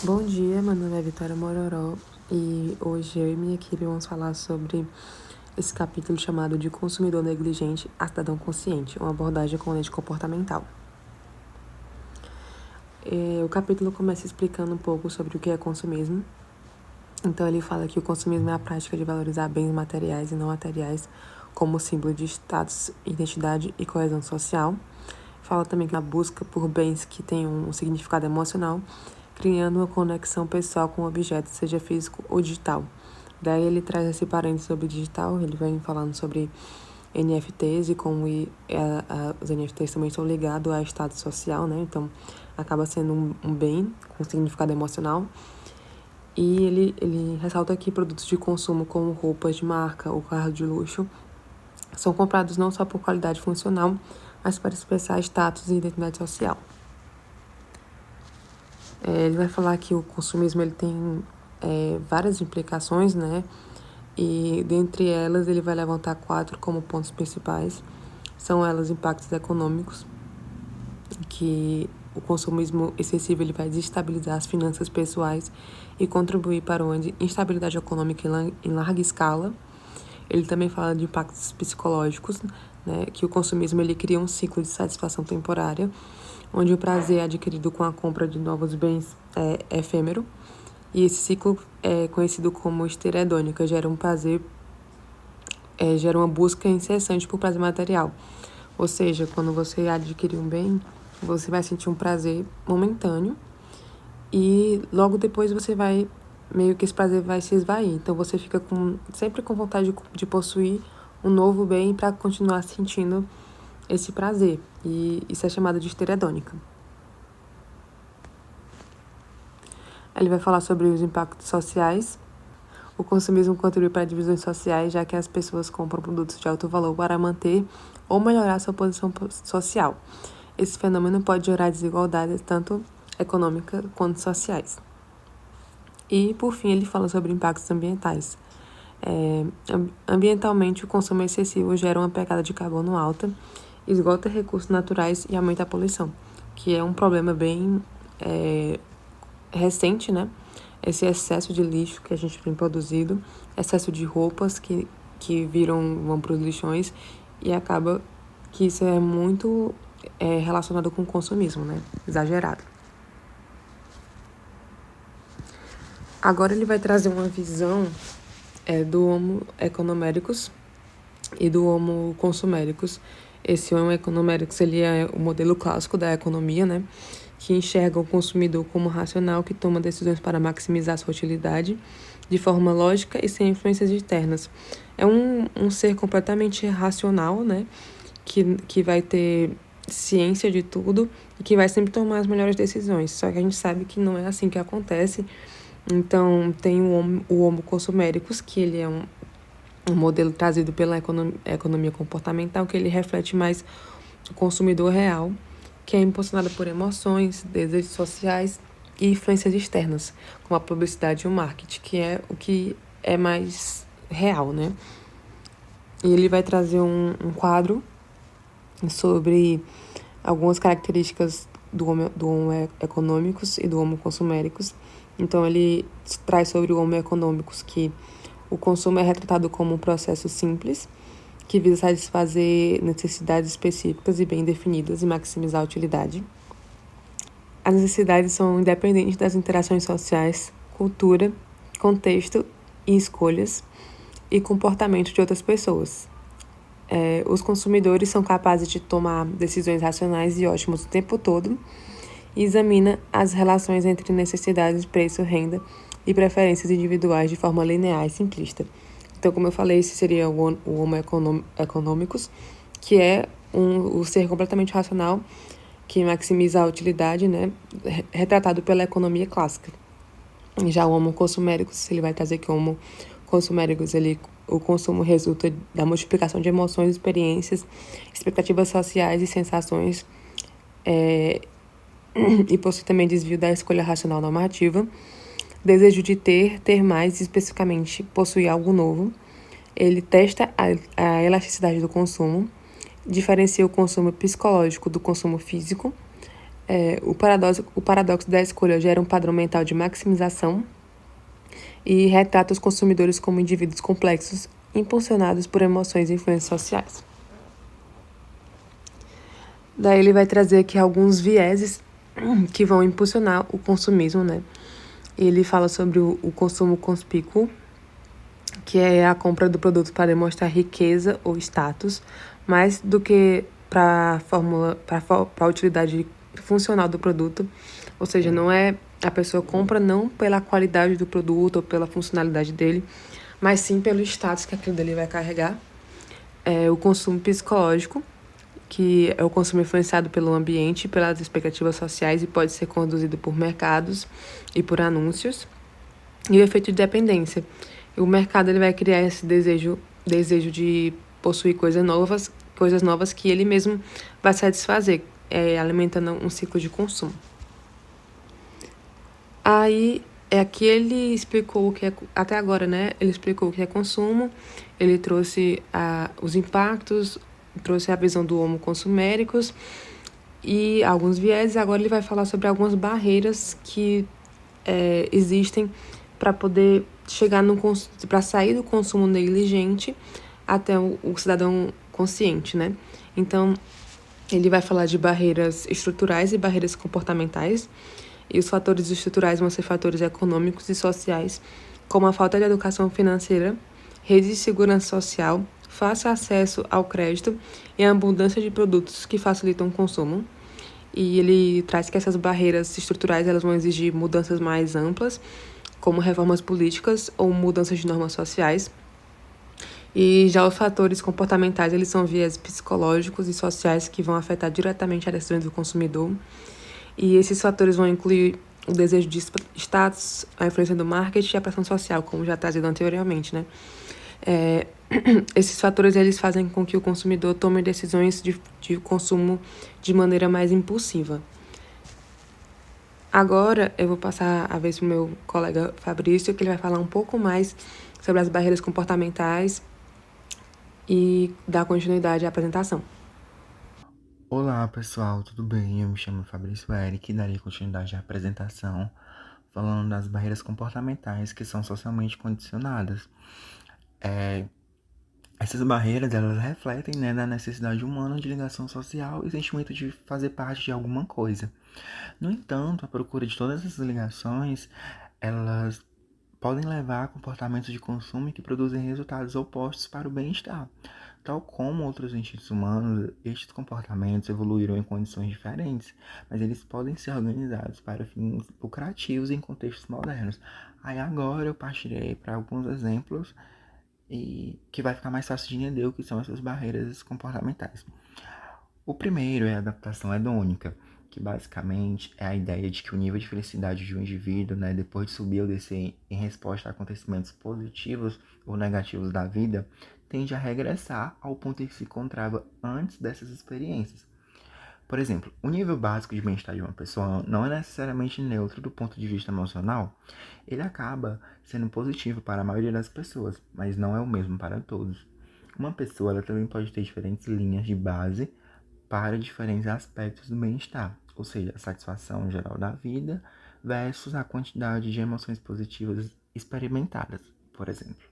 Bom dia, meu nome é Vitória Mororó e hoje eu e minha equipe vamos falar sobre esse capítulo chamado de Consumidor Negligente a Cidadão Consciente, uma abordagem com lente comportamental. O capítulo começa explicando um pouco sobre o que é consumismo. Então ele fala que o consumismo é a prática de valorizar bens materiais e não materiais como símbolo de status, identidade e coesão social. Fala também que a busca por bens que tenham um significado emocional, criando uma conexão pessoal com o objeto, seja físico ou digital. Daí ele traz esse parênteses sobre digital, ele vem falando sobre NFTs e como os NFTs também estão ligados a status social, né? Então, acaba sendo um bem com significado emocional. E ele ressalta que produtos de consumo como roupas de marca ou carro de luxo são comprados não só por qualidade funcional, mas para expressar status e identidade social. Ele vai falar que o consumismo ele tem várias implicações, né? E dentre elas ele vai levantar 4 como pontos principais. São elas impactos econômicos, que o consumismo excessivo ele vai desestabilizar as finanças pessoais e contribuir para uma instabilidade econômica em larga escala. Ele também fala de impactos psicológicos, né, que o consumismo ele cria um ciclo de satisfação temporária, onde o prazer é adquirido com a compra de novos bens é efêmero, e esse ciclo é conhecido como esteira hedônica, gera um prazer, gera uma busca incessante por prazer material. Ou seja, quando você adquire um bem, você vai sentir um prazer momentâneo e logo depois você vai, meio que esse prazer vai se esvair. Então você fica sempre com vontade de possuir um novo bem para continuar sentindo esse prazer. E isso é chamado de esteira hedônica. Ele vai falar sobre os impactos sociais. O consumismo contribui para divisões sociais, já que as pessoas compram produtos de alto valor para manter ou melhorar sua posição social. Esse fenômeno pode gerar desigualdades tanto econômicas quanto sociais. E, por fim, ele fala sobre impactos ambientais. Ambientalmente, o consumo excessivo gera uma pegada de carbono alta, esgota recursos naturais e aumenta a poluição, que é um problema bem recente, né? Esse excesso de lixo que a gente tem produzido, excesso de roupas que vão para os lixões e acaba que isso é muito relacionado com o consumismo, né? Exagerado. Agora ele vai trazer uma visão do Homo economéricos e do Homo consuméricos. Esse Homo economéricos ele é o modelo clássico da economia, né? Que enxerga o consumidor como racional, que toma decisões para maximizar sua utilidade de forma lógica e sem influências externas. É um ser completamente racional, né? Que vai ter ciência de tudo e que vai sempre tomar as melhores decisões. Só que a gente sabe que não é assim que acontece. Então, tem o Homo consuméricos, que ele é um modelo trazido pela economia comportamental, que ele reflete mais o consumidor real, que é impulsionado por emoções, desejos sociais e influências externas, como a publicidade e o marketing, que é o que é mais real, né? E ele vai trazer um quadro sobre algumas características do homo econômicos e do homo consuméricos. Então, ele traz sobre o homo econômicos que o consumo é retratado como um processo simples, que visa satisfazer necessidades específicas e bem definidas e maximizar a utilidade. As necessidades são independentes das interações sociais, cultura, contexto e escolhas e comportamento de outras pessoas. Os consumidores são capazes de tomar decisões racionais e ótimas o tempo todo e examina as relações entre necessidades, preço, renda e preferências individuais de forma linear e simplista. Então, como eu falei, esse seria o Homo econômicos, que é o ser completamente racional, que maximiza a utilidade, né, retratado pela economia clássica. Já o Homo consuméricos, ele vai trazer que o Homo consuméricos, o consumo resulta da multiplicação de emoções, experiências, expectativas sociais e sensações, e possui também desvio da escolha racional normativa, desejo de ter mais, especificamente possuir algo novo. Ele testa a elasticidade do consumo, diferencia o consumo psicológico do consumo físico, O paradoxo da escolha gera um padrão mental de maximização e retrata os consumidores como indivíduos complexos, impulsionados por emoções e influências sociais. Daí ele vai trazer aqui alguns vieses que vão impulsionar o consumismo, né? Ele fala sobre o consumo conspícuo, que é a compra do produto para demonstrar riqueza ou status, mais do que para a utilidade funcional do produto. Ou seja, não é a pessoa compra não pela qualidade do produto ou pela funcionalidade dele, mas sim pelo status que aquilo dele vai carregar. O consumo psicológico, que é o consumo influenciado pelo ambiente, pelas expectativas sociais e pode ser conduzido por mercados e por anúncios. E o efeito de dependência. O mercado ele vai criar esse desejo de possuir coisas novas que ele mesmo vai satisfazer, alimentando um ciclo de consumo. Aí, aqui ele explicou o que é, até agora, né? Ele explicou o que é consumo, ele trouxe os impactos, trouxe a visão do Homo consuméricus e alguns vieses. Agora ele vai falar sobre algumas barreiras que existem para poder chegar para sair do consumo negligente até o cidadão consciente, né? Então, ele vai falar de barreiras estruturais e barreiras comportamentais. E os fatores estruturais vão ser fatores econômicos e sociais, como a falta de educação financeira, rede de segurança social, fácil acesso ao crédito e a abundância de produtos que facilitam o consumo. E ele traz que essas barreiras estruturais elas vão exigir mudanças mais amplas, como reformas políticas ou mudanças de normas sociais. E já os fatores comportamentais, eles são viés psicológicos e sociais que vão afetar diretamente a decisão do consumidor. E esses fatores vão incluir o desejo de status, a influência do marketing e a pressão social, como já trazido anteriormente, né? Esses fatores eles fazem com que o consumidor tome decisões de consumo de maneira mais impulsiva. Agora eu vou passar a vez para o meu colega Fabrício, que ele vai falar um pouco mais sobre as barreiras comportamentais e dar continuidade à apresentação. Olá pessoal, tudo bem? Eu me chamo Fabrício Eric e darei continuidade à apresentação falando das barreiras comportamentais que são socialmente condicionadas. Essas barreiras elas refletem, né, da necessidade humana de ligação social e sentimento de fazer parte de alguma coisa. No entanto, a procura de todas essas ligações elas podem levar a comportamentos de consumo que produzem resultados opostos para o bem-estar. Tal como outros instintos humanos, estes comportamentos evoluíram em condições diferentes, mas eles podem ser organizados para fins lucrativos em contextos modernos. Aí agora eu partirei para alguns exemplos e que vai ficar mais fácil de entender o que são essas barreiras comportamentais. O primeiro é a adaptação hedônica, que basicamente é a ideia de que o nível de felicidade de um indivíduo, né, depois de subir ou descer em resposta a acontecimentos positivos ou negativos da vida, tende a regressar ao ponto em que se encontrava antes dessas experiências. Por exemplo, o nível básico de bem-estar de uma pessoa não é necessariamente neutro do ponto de vista emocional. Ele acaba sendo positivo para a maioria das pessoas, mas não é o mesmo para todos. Uma pessoa ela também pode ter diferentes linhas de base para diferentes aspectos do bem-estar, ou seja, a satisfação geral da vida versus a quantidade de emoções positivas experimentadas, por exemplo.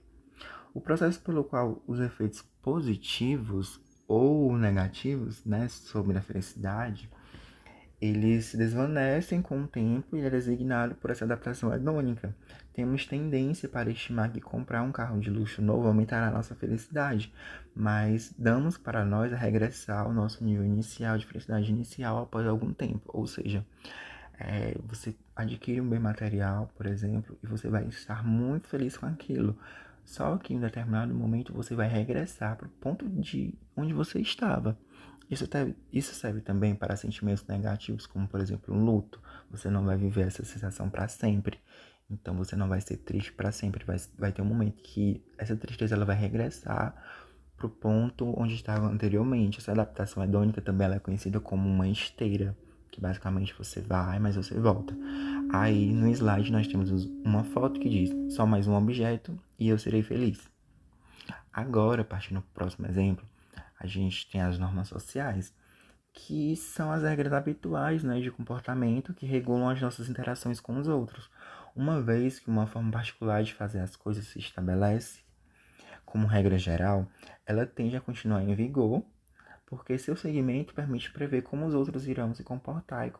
O processo pelo qual os efeitos positivos ou negativos, né, sobre a felicidade, eles se desvanecem com o tempo e é designado por essa adaptação hedônica. Temos tendência para estimar que comprar um carro de luxo novo aumentará a nossa felicidade, mas damos para nós a regressar ao nosso nível inicial de felicidade inicial após algum tempo. Ou seja, você adquire um bem material, por exemplo, e você vai estar muito feliz com aquilo. Só que em um determinado momento você vai regressar para o ponto de onde você estava. Isso serve também para sentimentos negativos, como por exemplo um luto. Você não vai viver essa sensação para sempre. Então você não vai ser triste para sempre. Vai ter um momento que essa tristeza ela vai regressar para o ponto onde estava anteriormente. Essa adaptação hedônica também ela é conhecida como uma esteira, que basicamente você vai, mas você volta. Aí no slide nós temos uma foto que diz só mais um objeto e eu serei feliz. Agora, partindo para o próximo exemplo, a gente tem as normas sociais, que são as regras habituais, né, de comportamento que regulam as nossas interações com os outros. Uma vez que uma forma particular de fazer as coisas se estabelece, como regra geral, ela tende a continuar em vigor, porque seu segmento permite prever como os outros irão se comportar e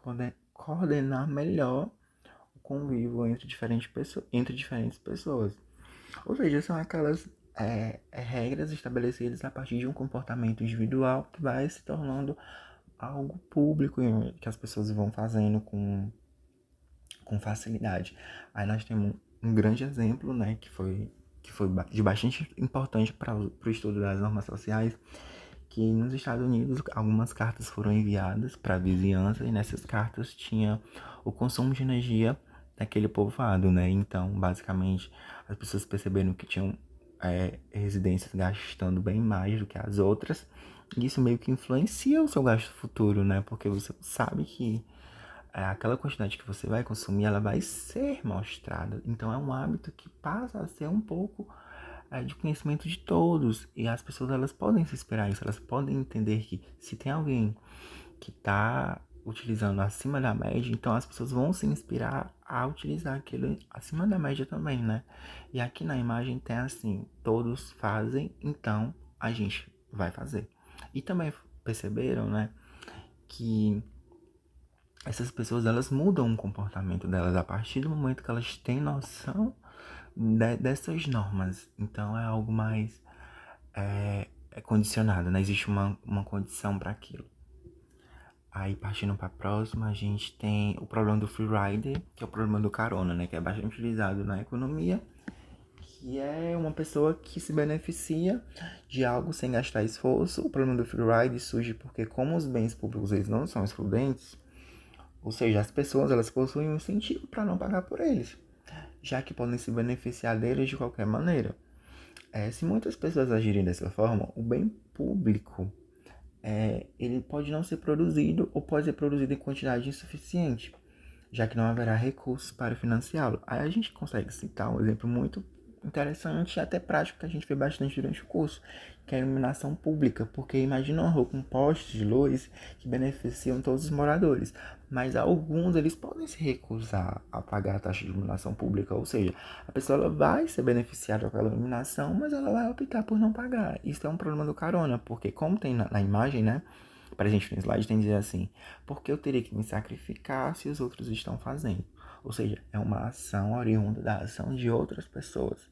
coordenar melhor o convívio entre diferentes pessoas. Ou seja, são aquelas regras estabelecidas a partir de um comportamento individual que vai se tornando algo público que as pessoas vão fazendo com facilidade. Aí nós temos um grande exemplo, né, que foi de bastante importante para o estudo das normas sociais, que nos Estados Unidos algumas cartas foram enviadas para a vizinhança e nessas cartas tinha o consumo de energia daquele povoado, né? Então, basicamente, as pessoas perceberam que tinham residências gastando bem mais do que as outras, e isso meio que influencia o seu gasto futuro, né? Porque você sabe que aquela quantidade que você vai consumir, ela vai ser mostrada. Então, é um hábito que passa a ser um pouco de conhecimento de todos. E as pessoas, elas podem se inspirar isso. Elas podem entender que se tem alguém que está utilizando acima da média, então as pessoas vão se inspirar a utilizar aquilo acima da média também, né? E aqui na imagem tem assim, todos fazem, então a gente vai fazer. E também perceberam, né, que essas pessoas, elas mudam o comportamento delas a partir do momento que elas têm noção dessas normas. Então é algo mais condicionado, né? Existe uma condição para aquilo. Aí partindo para a próxima, a gente tem o problema do free rider, que é o problema do carona, né? Que é bastante utilizado na economia, que é uma pessoa que se beneficia de algo sem gastar esforço. O problema do free rider surge porque como os bens públicos eles não são excludentes, ou seja, as pessoas elas possuem um incentivo para não pagar por eles, já que podem se beneficiar deles de qualquer maneira. Se muitas pessoas agirem dessa forma, o bem público ele pode não ser produzido ou pode ser produzido em quantidade insuficiente, já que não haverá recursos para financiá-lo. Aí a gente consegue citar um exemplo muito interessante e até prático que a gente vê bastante durante o curso, que é a iluminação pública, porque imagina uma rua com postes de luz que beneficiam todos os moradores, mas alguns eles podem se recusar a pagar a taxa de iluminação pública, ou seja, a pessoa ela vai ser beneficiada pela iluminação, mas ela vai optar por não pagar. Isso é um problema do carona, porque como tem na imagem, né, presente no slide, tem que dizer assim, porque eu teria que me sacrificar se os outros estão fazendo. Ou seja, é uma ação oriunda da ação de outras pessoas.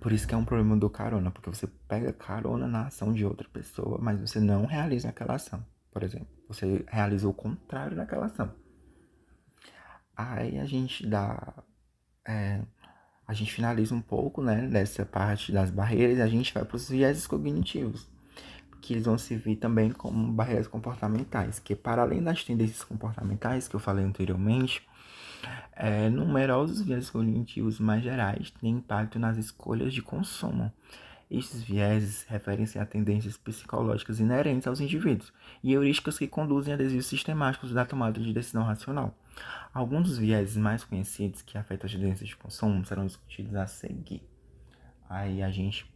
Por isso que é um problema do carona, porque você pega carona na ação de outra pessoa, mas você não realiza aquela ação, por exemplo. Você realiza o contrário daquela ação. Aí a gente a gente finaliza um pouco, né, dessa parte das barreiras e a gente vai para os viéses cognitivos, que eles vão servir também como barreiras comportamentais, que para além das tendências comportamentais que eu falei anteriormente, numerosos viéses cognitivos mais gerais têm impacto nas escolhas de consumo. Estes vieses referem-se a tendências psicológicas inerentes aos indivíduos e heurísticas que conduzem a desvios sistemáticos da tomada de decisão racional. Alguns dos vieses mais conhecidos que afetam as tendências de consumo serão discutidos a seguir. Aí a gente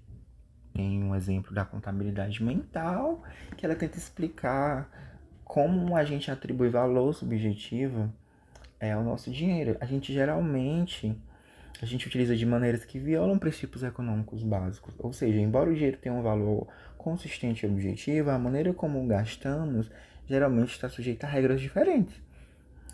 tem um exemplo da contabilidade mental, que ela tenta explicar como a gente atribui valor subjetivo ao nosso dinheiro. A gente utiliza de maneiras que violam princípios econômicos básicos. Ou seja, embora o dinheiro tenha um valor consistente e objetivo, a maneira como o gastamos geralmente está sujeita a regras diferentes,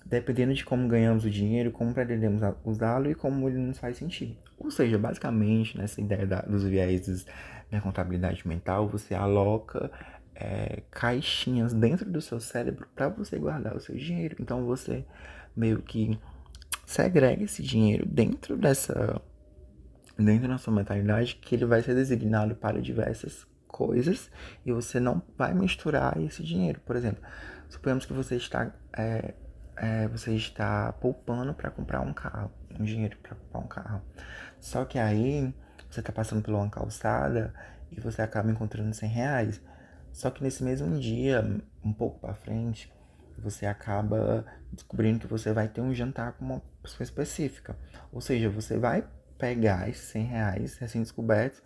dependendo de como ganhamos o dinheiro, como pretendemos usá-lo e como ele nos faz sentir. Ou seja, basicamente, nessa ideia dos vieses da contabilidade mental, você aloca caixinhas dentro do seu cérebro para você guardar o seu dinheiro. Então você meio que segrega esse dinheiro dentro da sua mentalidade, que ele vai ser designado para diversas coisas e você não vai misturar esse dinheiro. Por exemplo, suponhamos que você está poupando para comprar um carro, um dinheiro para comprar um carro. Só que aí você está passando por uma calçada e você acaba encontrando R$ 100. Só que nesse mesmo dia, um pouco para frente, você acaba descobrindo que você vai ter um jantar com uma pessoa específica. Ou seja, você vai pegar esses R$ 100 recém-descobertos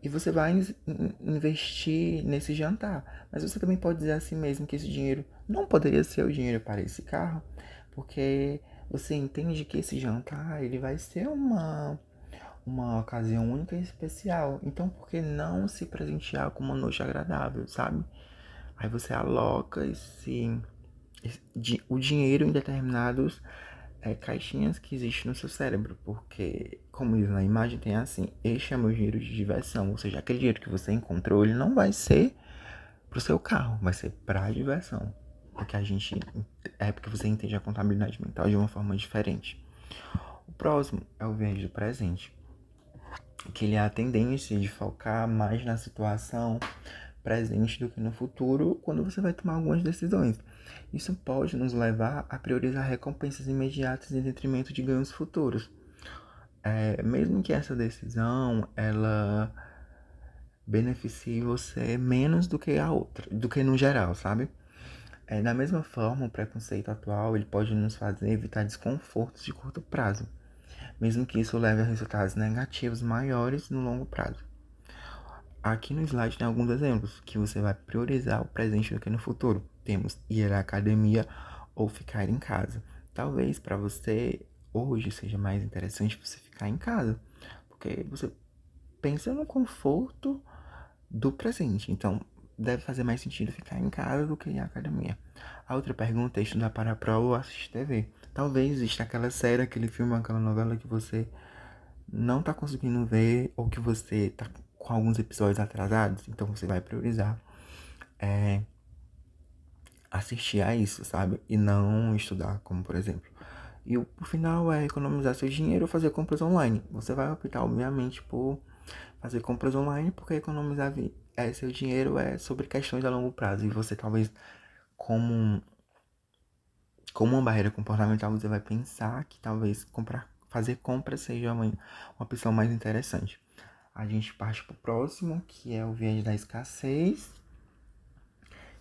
e você vai investir nesse jantar. Mas você também pode dizer a si mesmo que esse dinheiro não poderia ser o dinheiro para esse carro, porque você entende que esse jantar ele vai ser uma ocasião única e especial. Então, por que não se presentear com uma noite agradável, sabe? Aí você aloca o dinheiro em determinados caixinhas que existem no seu cérebro. Porque, como diz na imagem, tem assim: este é meu dinheiro de diversão. Ou seja, aquele dinheiro que você encontrou, ele não vai ser pro seu carro, vai ser pra diversão. Porque a gente. É porque você entende a contabilidade mental de uma forma diferente. O próximo é o viés do presente, que ele é a tendência de focar mais na situação presente do que no futuro quando você vai tomar algumas decisões. Isso pode nos levar a priorizar recompensas imediatas em detrimento de ganhos futuros. Mesmo que essa decisão ela beneficie você menos do que a outra, do que no geral, sabe? Da mesma forma, o preconceito atual ele pode nos fazer evitar desconfortos de curto prazo, mesmo que isso leve a resultados negativos maiores no longo prazo. Aqui no slide tem alguns exemplos que você vai priorizar o presente do que no futuro. Temos ir à academia ou ficar em casa. Talvez para você hoje seja mais interessante você ficar em casa, porque você pensa no conforto do presente. Então, deve fazer mais sentido ficar em casa do que ir à academia. A outra pergunta é estudar para a prova ou assistir TV. Talvez exista aquela série, aquele filme, aquela novela que você não tá conseguindo ver ou que você tá com alguns episódios atrasados, então você vai priorizar assistir a isso, sabe? E não estudar, como por exemplo. E o final é economizar seu dinheiro ou fazer compras online. Você vai optar, obviamente, por fazer compras online, porque economizar seu dinheiro é sobre questões a longo prazo. E você talvez, como, como uma barreira comportamental, você vai pensar que talvez fazer compras seja uma opção mais interessante. A gente parte para o próximo, que é o viés da escassez,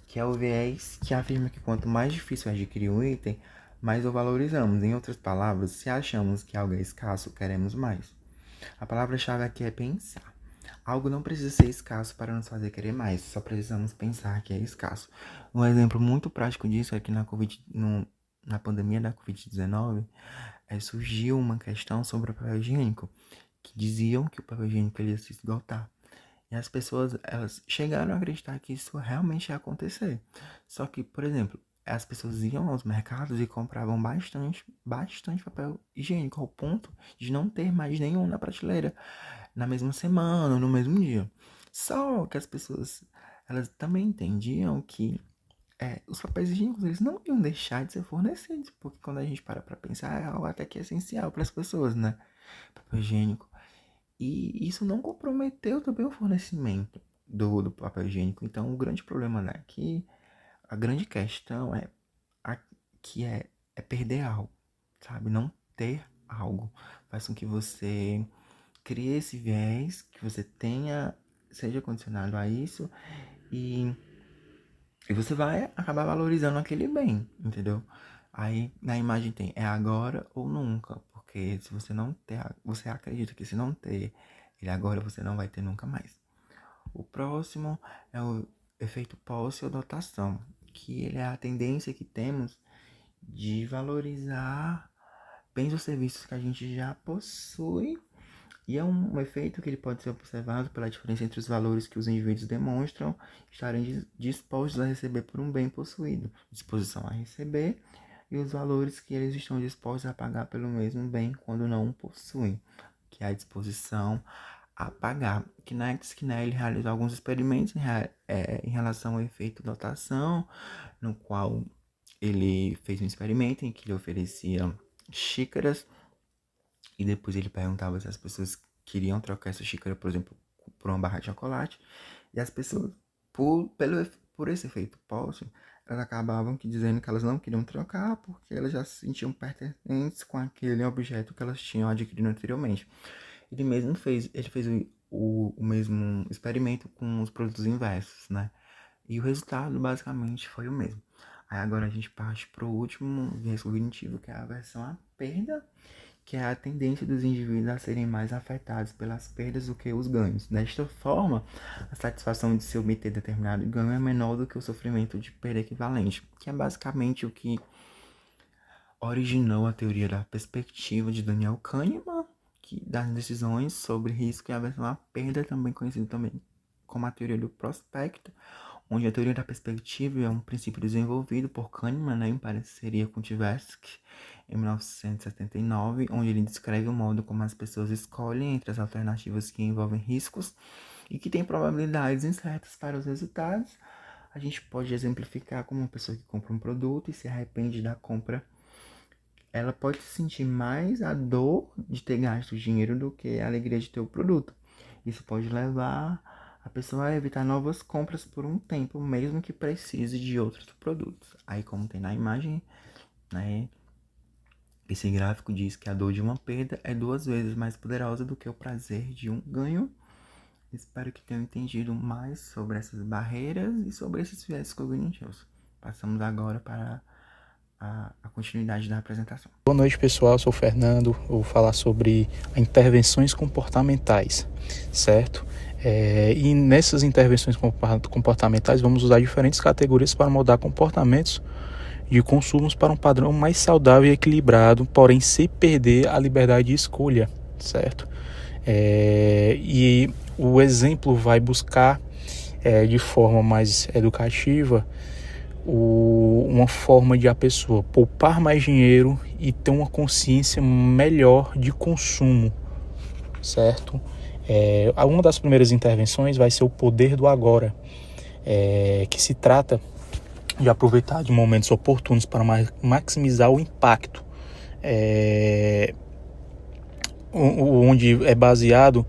que é o viés que afirma que quanto mais difícil é adquirir um item, mais o valorizamos. Em outras palavras, se achamos que algo é escasso, queremos mais. A palavra-chave aqui é pensar. Algo não precisa ser escasso para nos fazer querer mais, só precisamos pensar que é escasso. Um exemplo muito prático disso é que na pandemia da Covid-19, surgiu uma questão sobre o papel higiênico, que diziam que o papel higiênico ia se esgotar. E as pessoas, elas chegaram a acreditar que isso realmente ia acontecer. Só que, por exemplo, as pessoas iam aos mercados e compravam bastante papel higiênico, ao ponto de não ter mais nenhum na prateleira, na mesma semana, no mesmo dia. Só que as pessoas, elas também entendiam que os papéis higiênicos, eles não iam deixar de ser fornecidos, porque quando a gente para pensar, é algo até que essencial para as pessoas, né? Papel higiênico. E isso não comprometeu também o fornecimento do papel higiênico. Então, o grande problema daqui, a grande questão a, que é perder algo, sabe? Não ter algo. Faz com que você crie esse viés, que você seja condicionado a isso e, e você vai acabar valorizando aquele bem, entendeu? Aí na imagem tem é agora ou nunca, porque se você não ter, você acredita que se não ter ele agora, você não vai ter nunca mais. O próximo é o efeito posse ou dotação, que ele é a tendência que temos de valorizar bens ou serviços que a gente já possui, e é um efeito que ele pode ser observado pela diferença entre os valores que os indivíduos demonstram estarem dispostos a receber por um bem possuído, disposição a receber, e os valores que eles estão dispostos a pagar pelo mesmo bem quando não o possuem, que é a disposição a pagar. Kinex, né, ele realizou alguns experimentos em relação ao efeito dotação, no qual ele fez um experimento em que ele oferecia xícaras e depois ele perguntava se as pessoas queriam trocar essa xícara, por exemplo, por uma barra de chocolate. E as pessoas, por esse efeito posse, elas acabavam dizendo que elas não queriam trocar porque elas já se sentiam pertencentes com aquele objeto que elas tinham adquirido anteriormente. Ele fez o mesmo experimento com os produtos inversos, né? E o resultado basicamente foi o mesmo. Aí agora a gente parte para o último viés cognitivo, que é a aversão à perda, que é a tendência dos indivíduos a serem mais afetados pelas perdas do que os ganhos. Desta forma, a satisfação de se obter determinado ganho é menor do que o sofrimento de perda equivalente, que é basicamente o que originou a teoria da perspectiva de Daniel Kahneman, que das decisões sobre risco e aversão à perda, também conhecido também como a teoria do prospecto, onde a teoria da perspectiva é um princípio desenvolvido por Kahneman, em parceria com Tversky, em 1979, onde ele descreve o modo como as pessoas escolhem entre as alternativas que envolvem riscos e que têm probabilidades incertas para os resultados. A gente pode exemplificar como uma pessoa que compra um produto e se arrepende da compra. Ela pode sentir mais a dor de ter gasto dinheiro do que a alegria de ter o produto. Isso pode levar a pessoa a evitar novas compras por um tempo, mesmo que precise de outros produtos. Aí, como tem na imagem, né, esse gráfico diz que a dor de uma perda é 2 vezes mais poderosa do que o prazer de um ganho. Espero que tenham entendido mais sobre essas barreiras e sobre esses viés cognitivos. Passamos agora para a continuidade da apresentação. Boa noite, pessoal. Eu sou o Fernando. Eu vou falar sobre intervenções comportamentais, certo? E nessas intervenções comportamentais vamos usar diferentes categorias para moldar comportamentos de consumos para um padrão mais saudável e equilibrado, porém sem perder a liberdade de escolha, certo? E o exemplo vai buscar de forma mais educativa uma forma de a pessoa poupar mais dinheiro e ter uma consciência melhor de consumo, certo? Uma das primeiras intervenções vai ser o poder do agora, que se trata de aproveitar de momentos oportunos para maximizar o impacto, onde é baseado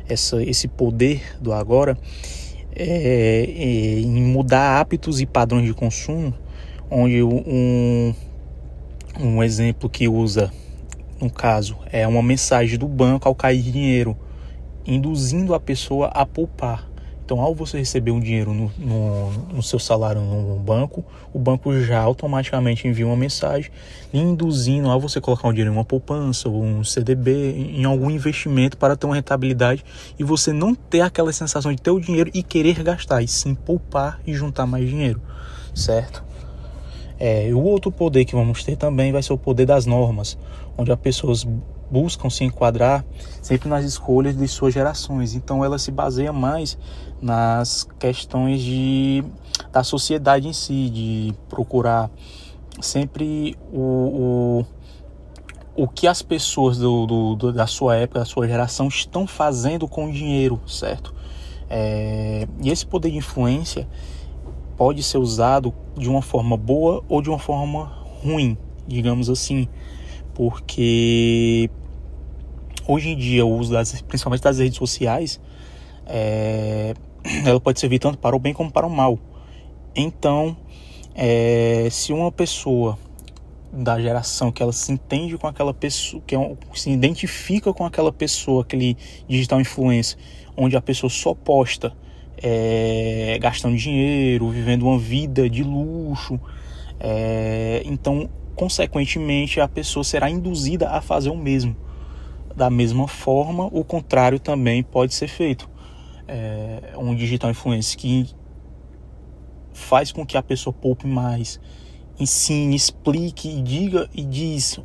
esse poder do agora em mudar hábitos e padrões de consumo, onde um exemplo que usa, no caso, é uma mensagem do banco ao cair dinheiro, induzindo a pessoa a poupar. Então, ao você receber um dinheiro no seu salário no banco, o banco já automaticamente envia uma mensagem induzindo a você colocar um dinheiro em uma poupança ou um CDB, em algum investimento para ter uma rentabilidade e você não ter aquela sensação de ter o dinheiro e querer gastar, e sim poupar e juntar mais dinheiro, certo? O outro poder que vamos ter também vai ser o poder das normas, onde as pessoas buscam se enquadrar sempre nas escolhas de suas gerações. Então ela se baseia mais nas questões da sociedade em si, de procurar sempre o que as pessoas da sua época, da sua geração estão fazendo com o dinheiro, certo? E esse poder de influência pode ser usado de uma forma boa ou de uma forma ruim, digamos assim, porque hoje em dia o uso principalmente das redes sociais, ela pode servir tanto para o bem como para o mal. Então, se uma pessoa da geração que ela se entende com aquela pessoa, se identifica com aquela pessoa, aquele digital influencer, onde a pessoa só posta gastando dinheiro, vivendo uma vida de luxo, então consequentemente a pessoa será induzida a fazer o mesmo. Da mesma forma, o contrário também pode ser feito. Um digital influencer que faz com que a pessoa poupe mais, ensine, explique e diga e diz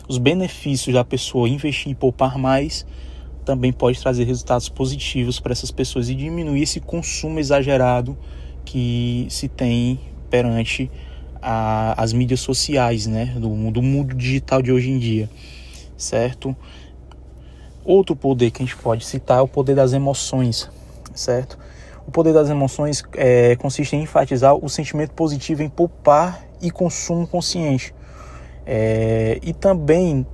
os benefícios da pessoa investir e poupar mais, também pode trazer resultados positivos para essas pessoas e diminuir esse consumo exagerado que se tem perante as mídias sociais, né, do mundo digital de hoje em dia, certo? Outro poder que a gente pode citar é o poder das emoções, certo? O poder das emoções consiste em enfatizar o sentimento positivo em poupar e consumo consciente. E também,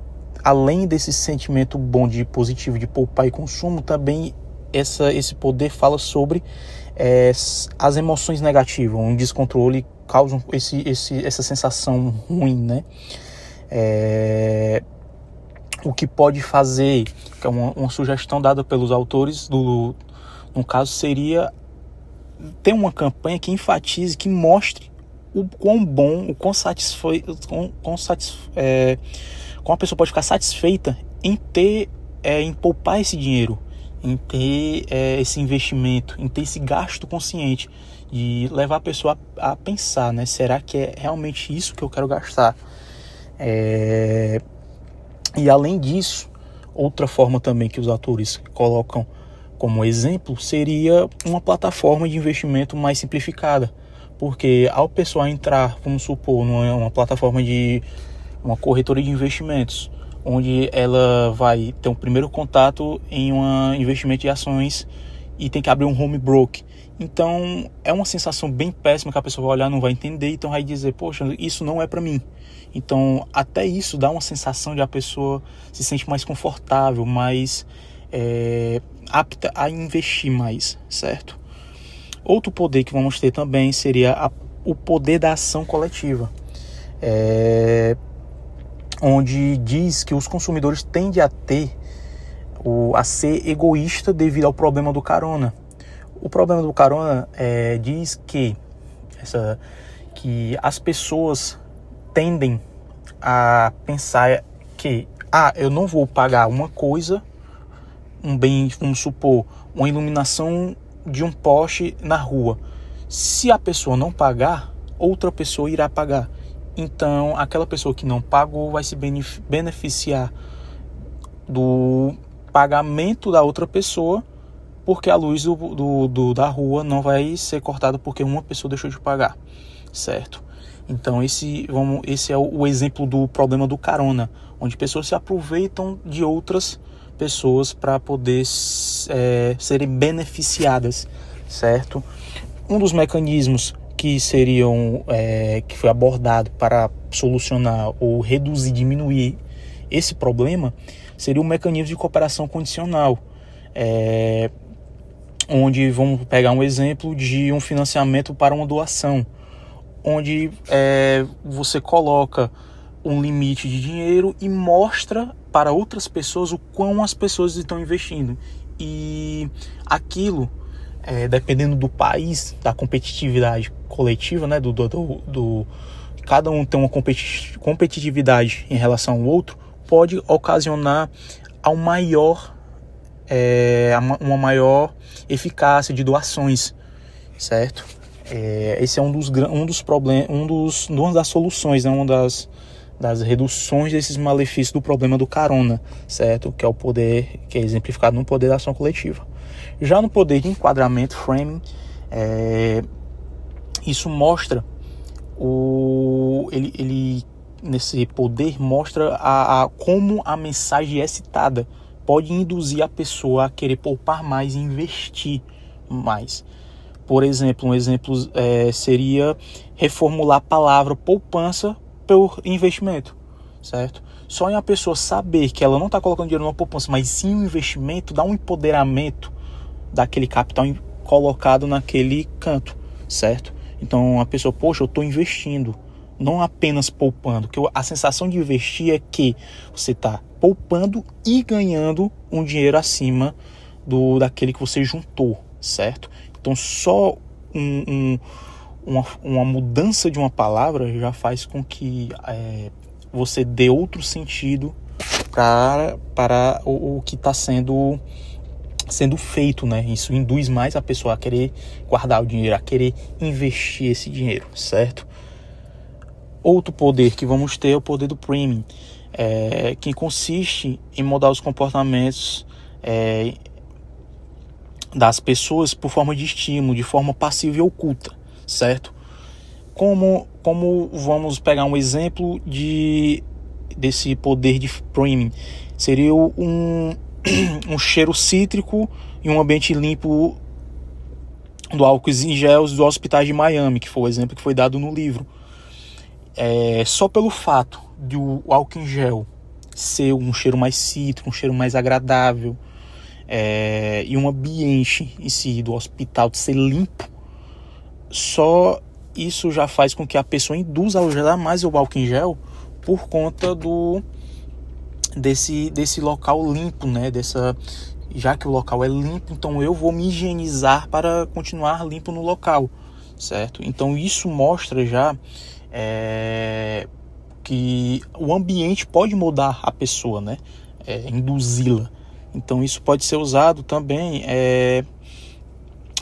além desse sentimento bom positivo de poupar e consumo, também esse poder fala sobre as emoções negativas. Um descontrole causa essa sensação ruim, né? O que pode fazer, que é uma sugestão dada pelos autores, no caso, seria ter uma campanha que enfatize, que mostre o quão bom, como a pessoa pode ficar satisfeita em ter, em poupar esse dinheiro, em ter esse investimento, em ter esse gasto consciente, de levar a pessoa a pensar, né? Será que é realmente isso que eu quero gastar? E além disso, outra forma também que os autores colocam como exemplo seria uma plataforma de investimento mais simplificada, porque ao pessoal entrar, vamos supor, numa plataforma de uma corretora de investimentos, onde ela vai ter um primeiro contato em um investimento de ações e tem que abrir um home broker. Então é uma sensação bem péssima, que a pessoa vai olhar, não vai entender, então vai dizer, poxa, isso não é para mim. Então até isso dá uma sensação de a pessoa se sente mais confortável, mais apta a investir mais, certo? Outro poder que vamos ter também seria o poder da ação coletiva, onde diz que os consumidores tendem a ser egoísta devido ao problema do carona. O problema do carona diz que as pessoas tendem a pensar que eu não vou pagar uma coisa, um bem, vamos supor, uma iluminação de um poste na rua. Se a pessoa não pagar, outra pessoa irá pagar. Então, aquela pessoa que não pagou vai se beneficiar do pagamento da outra pessoa, porque a luz da rua não vai ser cortada porque uma pessoa deixou de pagar, certo? Então, esse é o exemplo do problema do carona, onde pessoas se aproveitam de outras pessoas para poder serem beneficiadas, certo? Um dos mecanismos que que foi abordado para solucionar ou reduzir, diminuir esse problema, seria o mecanismo de cooperação condicional, onde vamos pegar um exemplo de um financiamento para uma doação, onde você coloca um limite de dinheiro e mostra para outras pessoas o quão as pessoas estão investindo. E aquilo, dependendo do país, da competitividade coletiva, né, cada um tem uma competitividade em relação ao outro, pode ocasionar uma maior eficácia de doações, certo? Esse é uma das soluções, né, uma das reduções desses malefícios do problema do carona, certo? Que é o poder, que é exemplificado no poder da ação coletiva. Já no poder de enquadramento, framing, isso mostra nesse poder mostra como a mensagem é citada pode induzir a pessoa a querer poupar mais e investir mais. Por exemplo, um exemplo seria reformular a palavra poupança por investimento, certo? Só em a pessoa saber que ela não está colocando dinheiro numa poupança, mas sim um investimento, dá um empoderamento daquele capital colocado naquele canto, certo? Então a pessoa, poxa, eu estou investindo, não apenas poupando, que a sensação de investir é que você está poupando e ganhando um dinheiro acima daquele que você juntou, certo? Então só uma mudança de uma palavra já faz com que você dê outro sentido para o que está sendo feito, né? Isso induz mais a pessoa a querer guardar o dinheiro, a querer investir esse dinheiro, certo? Outro poder que vamos ter é o poder do priming, que consiste em mudar os comportamentos das pessoas por forma de estímulo, de forma passiva e oculta, certo? Como vamos pegar um exemplo desse poder de priming, seria um cheiro cítrico em um ambiente limpo do álcool em gel dos hospitais de Miami, que foi o exemplo que foi dado no livro. Só pelo fato de o álcool em gel ser um cheiro mais cítrico, um cheiro mais agradável, e um ambiente em si do hospital de ser limpo, só isso já faz com que a pessoa induza a usar mais o álcool em gel por conta desse local limpo, né? Já que o local é limpo, então eu vou me higienizar para continuar limpo no local, certo? Então isso mostra já que o ambiente pode mudar a pessoa, né? Induzi-la. Então isso pode ser usado também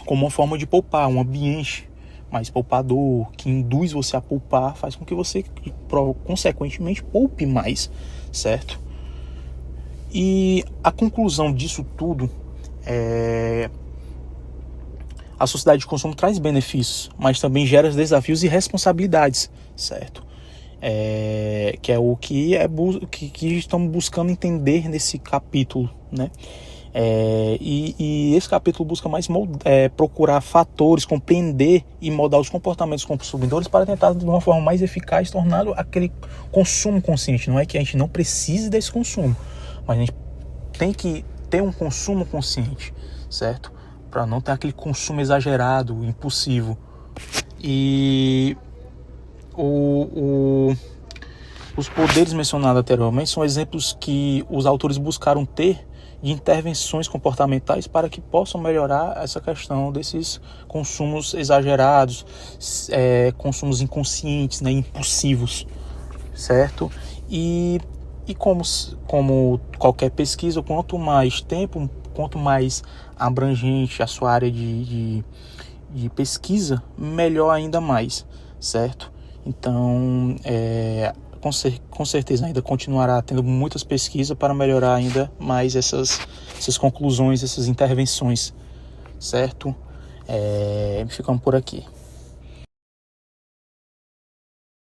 como uma forma de poupar, um ambiente mais poupador, que induz você a poupar, faz com que você, consequentemente, poupe mais, certo? E a conclusão disso tudo a sociedade de consumo traz benefícios, mas também gera desafios e responsabilidades, certo? Que é o que estamos buscando entender nesse capítulo, né? E esse capítulo busca mais procurar fatores, compreender e moldar os comportamentos dos consumidores para tentar, de uma forma mais eficaz, torná-lo aquele consumo consciente. Não é que a gente não precise desse consumo, mas a gente tem que ter um consumo consciente, certo? Para não ter aquele consumo exagerado, impulsivo. E os poderes mencionados anteriormente são exemplos que os autores buscaram ter de intervenções comportamentais para que possam melhorar essa questão desses consumos exagerados, consumos inconscientes, né, impulsivos, certo? E como qualquer pesquisa, quanto mais tempo, quanto mais abrangente a sua área de pesquisa, melhor ainda mais, certo? Então, com certeza ainda continuará tendo muitas pesquisas para melhorar ainda mais essas conclusões, essas intervenções, certo? Ficamos por aqui.